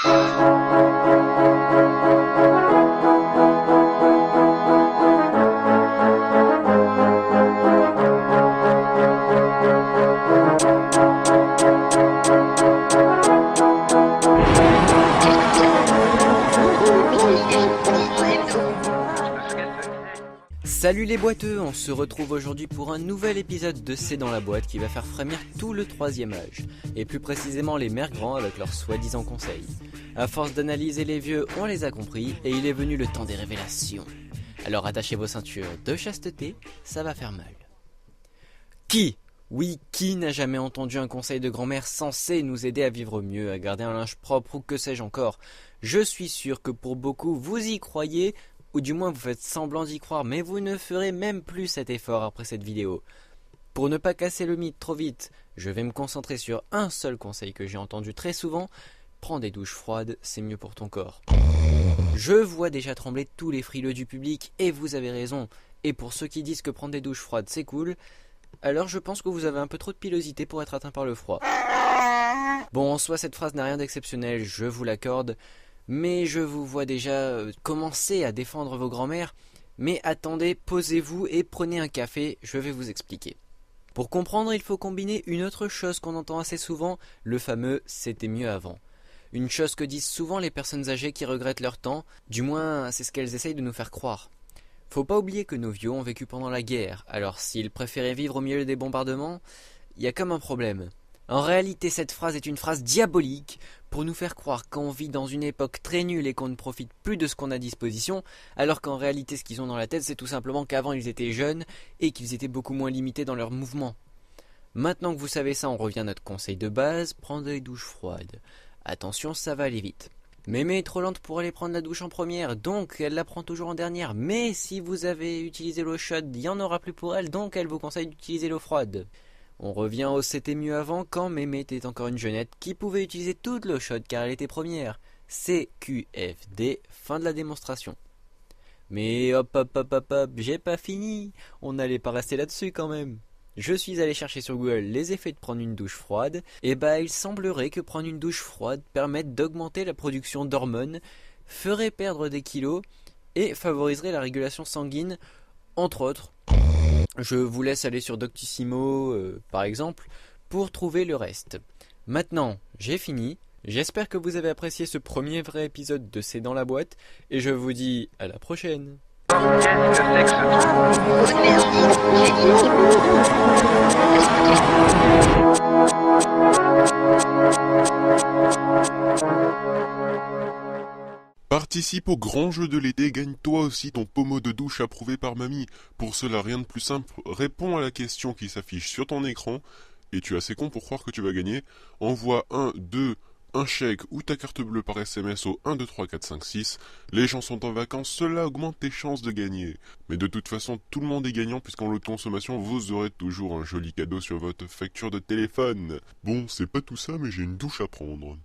Salut les boiteux, on se retrouve aujourd'hui pour un nouvel épisode de C'est dans la boîte qui va faire frémir tout le troisième âge, et plus précisément les mères grands avec leurs soi-disant conseils. À force d'analyser les vieux, on les a compris et il est venu le temps des révélations. Alors attachez vos ceintures de chasteté, ça va faire mal. Qui n'a jamais entendu un conseil de grand-mère censé nous aider à vivre mieux, à garder un linge propre ou que sais-je encore? Je suis sûr que pour beaucoup vous y croyez, ou du moins vous faites semblant d'y croire, mais vous ne ferez même plus cet effort après cette vidéo. Pour ne pas casser le mythe trop vite, je vais me concentrer sur un seul conseil que j'ai entendu très souvent: prends des douches froides, c'est mieux pour ton corps. Je vois déjà trembler tous les frileux du public, et vous avez raison. Et pour ceux qui disent que prendre des douches froides c'est cool, alors je pense que vous avez un peu trop de pilosité pour être atteint par le froid. Bon, en soi cette phrase n'a rien d'exceptionnel, je vous l'accorde, mais je vous vois déjà commencer à défendre vos grands-mères. Mais attendez, posez-vous et prenez un café, je vais vous expliquer. Pour comprendre, il faut combiner une autre chose qu'on entend assez souvent, le fameux « c'était mieux avant ». Une chose que disent souvent les personnes âgées qui regrettent leur temps, du moins c'est ce qu'elles essayent de nous faire croire. Faut pas oublier que nos vieux ont vécu pendant la guerre, alors s'ils préféraient vivre au milieu des bombardements, il y a comme un problème. En réalité, cette phrase est une phrase diabolique pour nous faire croire qu'on vit dans une époque très nulle et qu'on ne profite plus de ce qu'on a à disposition, alors qu'en réalité ce qu'ils ont dans la tête c'est tout simplement qu'avant ils étaient jeunes et qu'ils étaient beaucoup moins limités dans leurs mouvements. Maintenant que vous savez ça, on revient à notre conseil de base, prendre des douches froides. Attention, ça va aller vite. Mémé est trop lente pour aller prendre la douche en première, donc elle la prend toujours en dernière. Mais si vous avez utilisé l'eau chaude, il n'y en aura plus pour elle, donc elle vous conseille d'utiliser l'eau froide. On revient au c'était mieux avant quand Mémé était encore une jeunette qui pouvait utiliser toute l'eau chaude car elle était première. CQFD, fin de la démonstration. Mais hop, j'ai pas fini, on n'allait pas rester là-dessus quand même. Je suis allé chercher sur Google les effets de prendre une douche froide, et il semblerait que prendre une douche froide permette d'augmenter la production d'hormones, ferait perdre des kilos et favoriserait la régulation sanguine, entre autres. Je vous laisse aller sur Doctissimo, par exemple, pour trouver le reste. Maintenant, j'ai fini. J'espère que vous avez apprécié ce premier vrai épisode de C'est dans la boîte, et je vous dis à la prochaine. Participe au grand jeu de l'été, gagne toi aussi ton pommeau de douche approuvé par mamie. Pour cela, rien de plus simple, réponds à la question qui s'affiche sur ton écran, et tu es assez con pour croire que tu vas gagner. Envoie un chèque ou ta carte bleue par SMS au 1, 2, 3, 4, 5, 6. Les gens sont en vacances, cela augmente tes chances de gagner. Mais de toute façon, tout le monde est gagnant puisqu'en lot de consommation, vous aurez toujours un joli cadeau sur votre facture de téléphone. Bon, c'est pas tout ça, mais j'ai une douche à prendre.